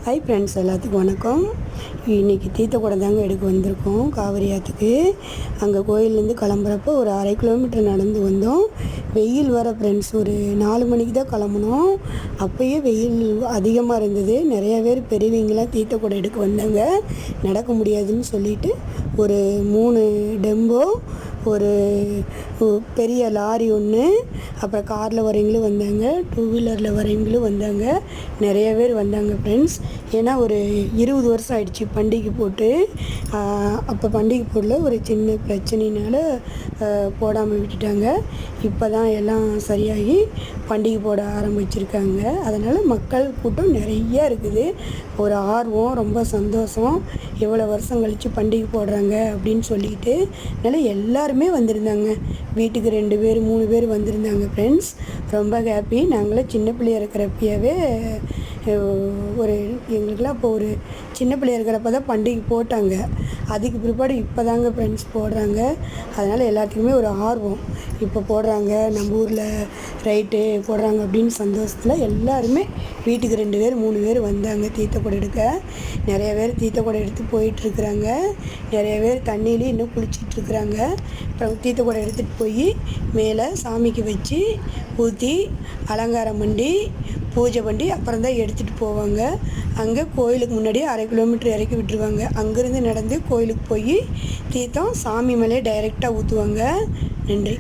Hi friends, எல்லாத்துக்கும் வணக்கம். இன்றைக்கி தீர்த்த குடம் தாங்க எடுக்க வந்திருக்கோம் காவிரி ஆற்றுக்கு. அங்கே கோயிலேருந்து கிளம்புறப்போ ஒரு 1/2 கிலோமீட்டர் நடந்து வந்தோம். வெயில் வர ஃப்ரெண்ட்ஸ், ஒரு 4 மணிக்கு தான் கிளம்புனோம். அப்போயே வெயில் அதிகமாக இருந்தது. நிறையா பேர் பெரியவங்களாம் தீர்த்த குடம் எடுக்க வந்தாங்க. நடக்க முடியாதுன்னு சொல்லிட்டு ஒரு 3 டெம்போ, ஒரு பெரிய லாரி ஒன்று, அப்புறம் காரில் வரவங்களும் வந்தாங்க, 2 வீலரில் வரவங்களும் வந்தாங்க. நிறைய பேர் வந்தாங்க ஃப்ரெண்ட்ஸ். ஏன்னா ஒரு 20 வருஷம் ஆயிடுச்சு பண்டிகை போட்டு. அப்போ பண்டிகை போடல, ஒரு சின்ன பிரச்சனையினால போடாமல் விட்டுட்டாங்க. இப்போ தான் எல்லாம் சரியாகி பண்டிகை போட ஆரம்பிச்சிருக்காங்க. அதனால் மக்கள் கூட்டம் நிறையா இருக்குது. ஒரு ஆர்வம், ரொம்ப சந்தோஷம். எவ்வளோ வருஷம் கழித்து பண்டிகை போடுறாங்க அப்படின்னு சொல்லிட்டு அதனால் எல்லாருமே வந்திருந்தாங்க. வீட்டுக்கு 2 பேர் 3 பேர் வந்திருந்தாங்க ஃப்ரெண்ட்ஸ். ரொம்ப ஹாப்பி. நாங்களாம் சின்ன பிள்ளையா இருக்கிறப்பவே ஒரு எங்களுக்கெல்லாம் அப்போ ஒரு சின்ன பிள்ளையா இருக்கிறப்ப தான் பண்டிகை போட்டாங்க. அதுக்கு பிற்பாடு இப்போ தாங்க ஃப்ரெண்ட்ஸ் போடுறாங்க. அதனால் எல்லாத்துக்குமே ஒரு ஆர்வம். இப்போ போடுறாங்க, நம்ம ஊரில் ரைட்டு போடுறாங்க அப்படின்னு சந்தோஷத்தில் எல்லாருமே வீட்டுக்கு 2 பேர் 3 பேர் வந்தாங்க தீர்த்த குடம் எடுக்க. நிறைய பேர் தீர்த்த குடம் எடுத்து போயிட்டுருக்குறாங்க. நிறைய பேர் தண்ணியிலையும் இன்னும் குளிச்சிட்ருக்குறாங்க. அப்புறம் தீர்த்த குடம் எடுத்துகிட்டு போய் மேலே சாமிக்கு வச்சு ஊற்றி அலங்காரம் பண்ணி பூஜை பண்ணி அப்புறம் தான் எடுத்துகிட்டு போவாங்க. அங்கே கோயிலுக்கு முன்னாடியே 1/2 கிலோமீட்டர் இறக்கி விட்டுருவாங்க. அங்கேருந்து நடந்து கோயிலுக்கு போய் தீர்த்தம் சாமி மேலே டைரெக்டாக ஊற்றுவாங்க. நன்றி.